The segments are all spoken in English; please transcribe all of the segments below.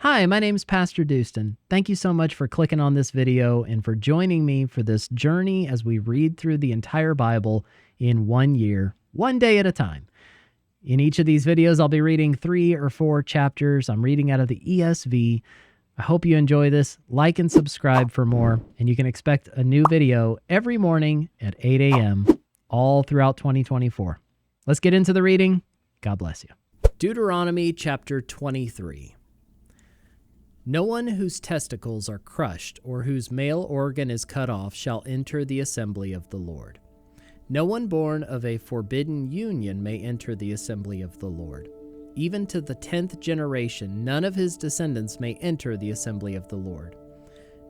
Hi, my name's PastorDoostyn. Thank you so much for clicking on this video and for joining me for this journey as we read through the entire Bible in 1 year, one day at a time. In each of these videos, I'll be reading 3 or 4 chapters. I'm reading out of the ESV. I hope you enjoy this. Like and subscribe for more, and you can expect a new video every morning at 8 a.m. all throughout 2024. Let's get into the reading. God bless you. Deuteronomy chapter 23. No one whose testicles are crushed or whose male organ is cut off shall enter the assembly of the Lord. No one born of a forbidden union may enter the assembly of the Lord. Even to the 10th generation, none of his descendants may enter the assembly of the Lord.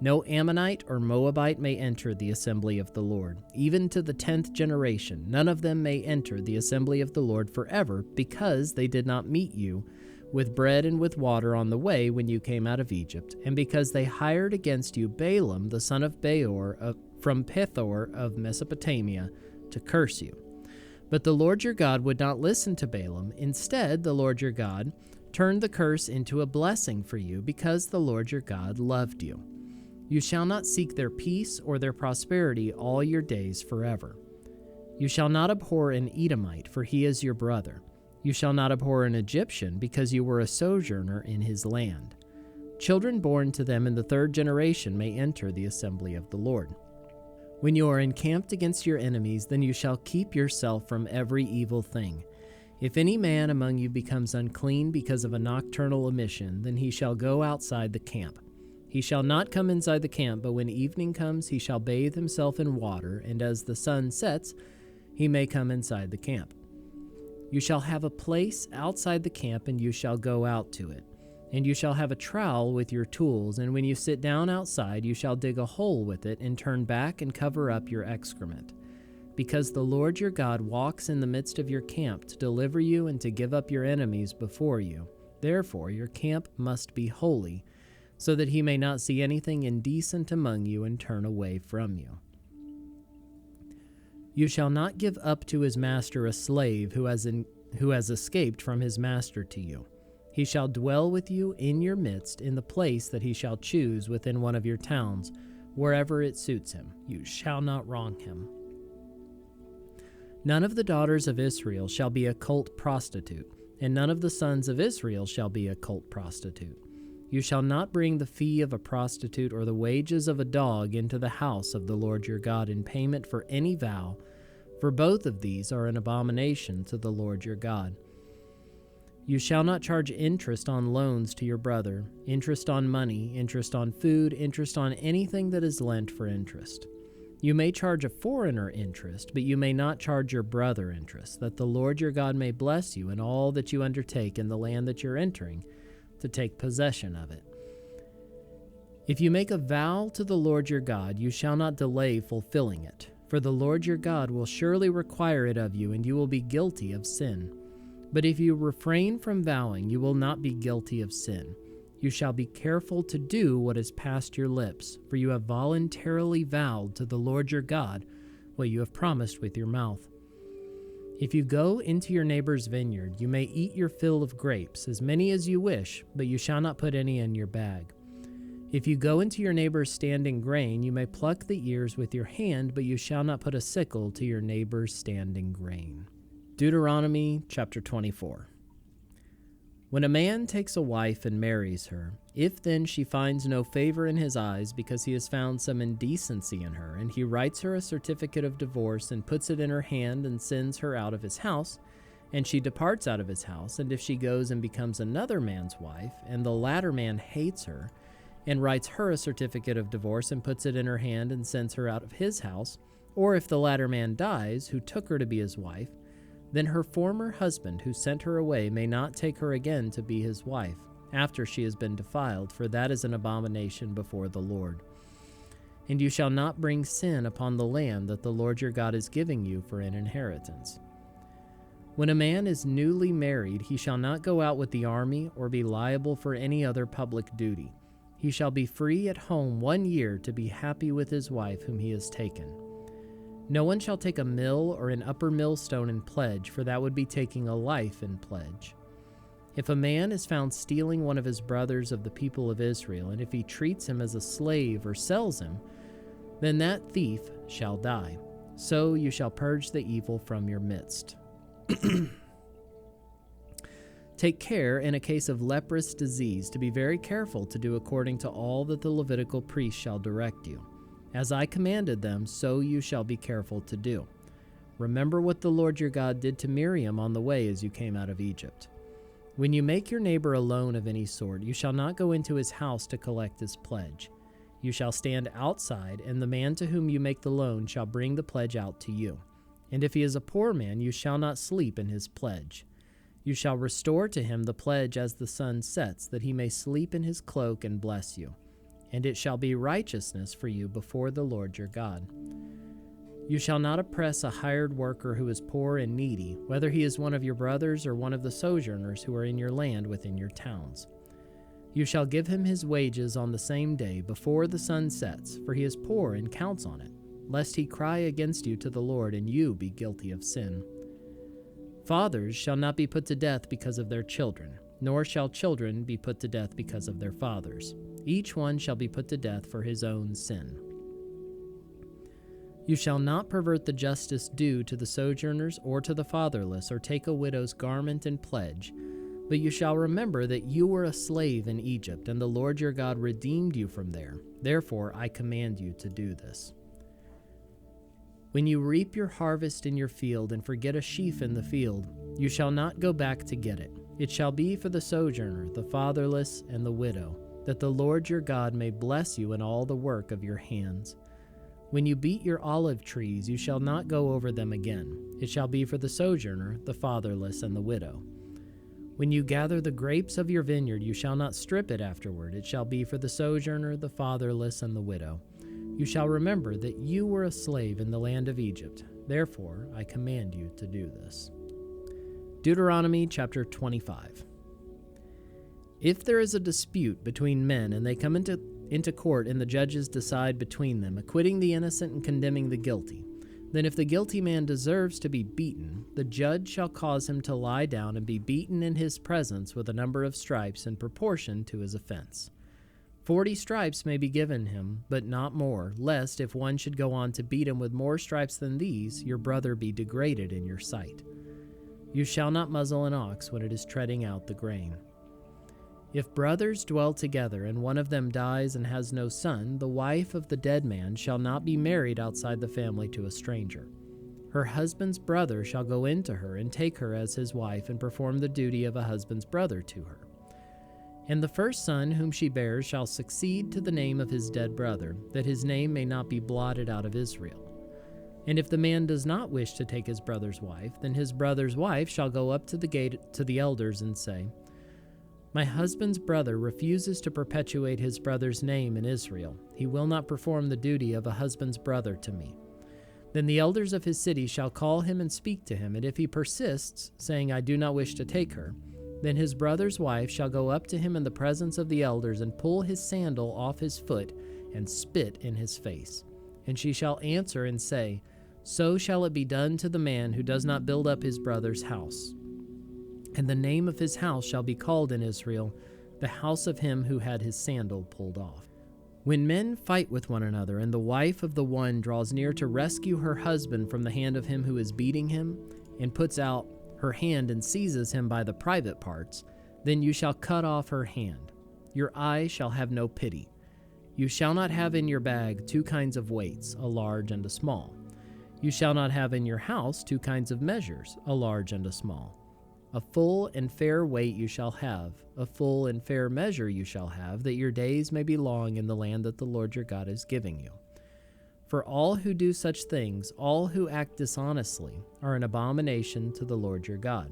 No Ammonite or Moabite may enter the assembly of the Lord. Even to the 10th generation, none of them may enter the assembly of the Lord forever, because they did not meet you with bread and with water on the way when you came out of Egypt, and because they hired against you Balaam the son of Beor from Pethor of Mesopotamia to curse you. But the Lord your God would not listen to Balaam. Instead, the Lord your God turned the curse into a blessing for you, because the Lord your God loved you. You shall not seek their peace or their prosperity all your days forever. You shall not abhor an Edomite, for he is your brother. You shall not abhor an Egyptian, because you were a sojourner in his land. Children born to them in the 3rd generation may enter the assembly of the Lord. When you are encamped against your enemies, then you shall keep yourself from every evil thing. If any man among you becomes unclean because of a nocturnal emission, then he shall go outside the camp. He shall not come inside the camp, but when evening comes, he shall bathe himself in water, and as the sun sets, he may come inside the camp. You shall have a place outside the camp, and you shall go out to it. And you shall have a trowel with your tools, and when you sit down outside, you shall dig a hole with it, and turn back and cover up your excrement. Because the Lord your God walks in the midst of your camp to deliver you and to give up your enemies before you. Therefore your camp must be holy, so that he may not see anything indecent among you and turn away from you. You shall not give up to his master a slave who has escaped from his master to you. He shall dwell with you in your midst in the place that he shall choose within one of your towns, wherever it suits him. You shall not wrong him. None of the daughters of Israel shall be a cult prostitute, and none of the sons of Israel shall be a cult prostitute. You shall not bring the fee of a prostitute or the wages of a dog into the house of the Lord your God in payment for any vow, for both of these are an abomination to the Lord your God. You shall not charge interest on loans to your brother, interest on money, interest on food, interest on anything that is lent for interest. You may charge a foreigner interest, but you may not charge your brother interest, that the Lord your God may bless you in all that you undertake in the land that you're entering, to take possession of it. If you make a vow to the Lord your God, you shall not delay fulfilling it, for the Lord your God will surely require it of you, and you will be guilty of sin. But if you refrain from vowing, you will not be guilty of sin. You shall be careful to do what is past your lips, for you have voluntarily vowed to the Lord your God what you have promised with your mouth. If you go into your neighbor's vineyard, you may eat your fill of grapes, as many as you wish, but you shall not put any in your bag. If you go into your neighbor's standing grain, you may pluck the ears with your hand, but you shall not put a sickle to your neighbor's standing grain. Deuteronomy chapter 24. When a man takes a wife and marries her, if then she finds no favor in his eyes because he has found some indecency in her, and he writes her a certificate of divorce and puts it in her hand and sends her out of his house, and she departs out of his house, and if she goes and becomes another man's wife, and the latter man hates her, and writes her a certificate of divorce and puts it in her hand and sends her out of his house, or if the latter man dies, who took her to be his wife, then her former husband who sent her away may not take her again to be his wife, after she has been defiled, for that is an abomination before the Lord. And you shall not bring sin upon the land that the Lord your God is giving you for an inheritance. When a man is newly married, he shall not go out with the army or be liable for any other public duty. He shall be free at home 1 year to be happy with his wife whom he has taken. No one shall take a mill or an upper millstone in pledge, for that would be taking a life in pledge. If a man is found stealing one of his brothers of the people of Israel, and if he treats him as a slave or sells him, then that thief shall die. So you shall purge the evil from your midst. Take care in a case of leprous disease to be very careful to do according to all that the Levitical priest shall direct you. As I commanded them, so you shall be careful to do. Remember what the Lord your God did to Miriam on the way as you came out of Egypt. When you make your neighbor a loan of any sort, you shall not go into his house to collect his pledge. You shall stand outside, and the man to whom you make the loan shall bring the pledge out to you. And if he is a poor man, you shall not sleep in his pledge. You shall restore to him the pledge as the sun sets, that he may sleep in his cloak and bless you. And it shall be righteousness for you before the Lord your God. You shall not oppress a hired worker who is poor and needy, whether he is one of your brothers or one of the sojourners who are in your land within your towns. You shall give him his wages on the same day before the sun sets, for he is poor and counts on it, lest he cry against you to the Lord and you be guilty of sin. Fathers shall not be put to death because of their children, nor shall children be put to death because of their fathers. Each one shall be put to death for his own sin. You shall not pervert the justice due to the sojourners or to the fatherless, or take a widow's garment in pledge, but you shall remember that you were a slave in Egypt, and the Lord your God redeemed you from there. Therefore I command you to do this. When you reap your harvest in your field and forget a sheaf in the field, you shall not go back to get it. It shall be for the sojourner, the fatherless, and the widow, that the Lord your God may bless you in all the work of your hands. When you beat your olive trees, you shall not go over them again. It shall be for the sojourner, the fatherless, and the widow. When you gather the grapes of your vineyard, you shall not strip it afterward. It shall be for the sojourner, the fatherless, and the widow. You shall remember that you were a slave in the land of Egypt. Therefore, I command you to do this. Deuteronomy chapter 25. If there is a dispute between men and they come into court and the judges decide between them, acquitting the innocent and condemning the guilty, then if the guilty man deserves to be beaten, the judge shall cause him to lie down and be beaten in his presence with a number of stripes in proportion to his offense. 40 stripes may be given him, but not more, lest if one should go on to beat him with more stripes than these, your brother be degraded in your sight. You shall not muzzle an ox when it is treading out the grain. If brothers dwell together and one of them dies and has no son, the wife of the dead man shall not be married outside the family to a stranger. Her husband's brother shall go into her and take her as his wife and perform the duty of a husband's brother to her. And the first son whom she bears shall succeed to the name of his dead brother, that his name may not be blotted out of Israel. And if the man does not wish to take his brother's wife, then his brother's wife shall go up to the gate to the elders and say, My husband's brother refuses to perpetuate his brother's name in Israel. He will not perform the duty of a husband's brother to me. Then the elders of his city shall call him and speak to him, and if he persists, saying, I do not wish to take her, then his brother's wife shall go up to him in the presence of the elders and pull his sandal off his foot and spit in his face. And she shall answer and say, So shall it be done to the man who does not build up his brother's house. And the name of his house shall be called in Israel, the house of him who had his sandal pulled off. When men fight with one another, and the wife of the one draws near to rescue her husband from the hand of him who is beating him, and puts out her hand and seizes him by the private parts, then you shall cut off her hand. Your eye shall have no pity. You shall not have in your bag 2 kinds of weights, a large and a small. You shall not have in your house 2 kinds of measures, a large and a small. A full and fair weight you shall have, a full and fair measure you shall have, that your days may be long in the land that the Lord your God is giving you. For all who do such things, all who act dishonestly, are an abomination to the Lord your God.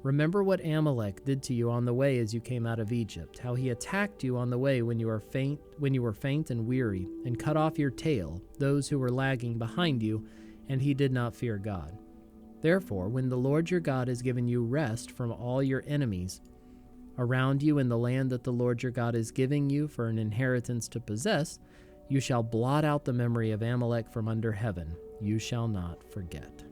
Remember what Amalek did to you on the way as you came out of Egypt, how he attacked you on the way when you were faint and weary, and cut off your tail, those who were lagging behind you, and he did not fear God. Therefore, when the Lord your God has given you rest from all your enemies around you in the land that the Lord your God is giving you for an inheritance to possess, you shall blot out the memory of Amalek from under heaven. You shall not forget.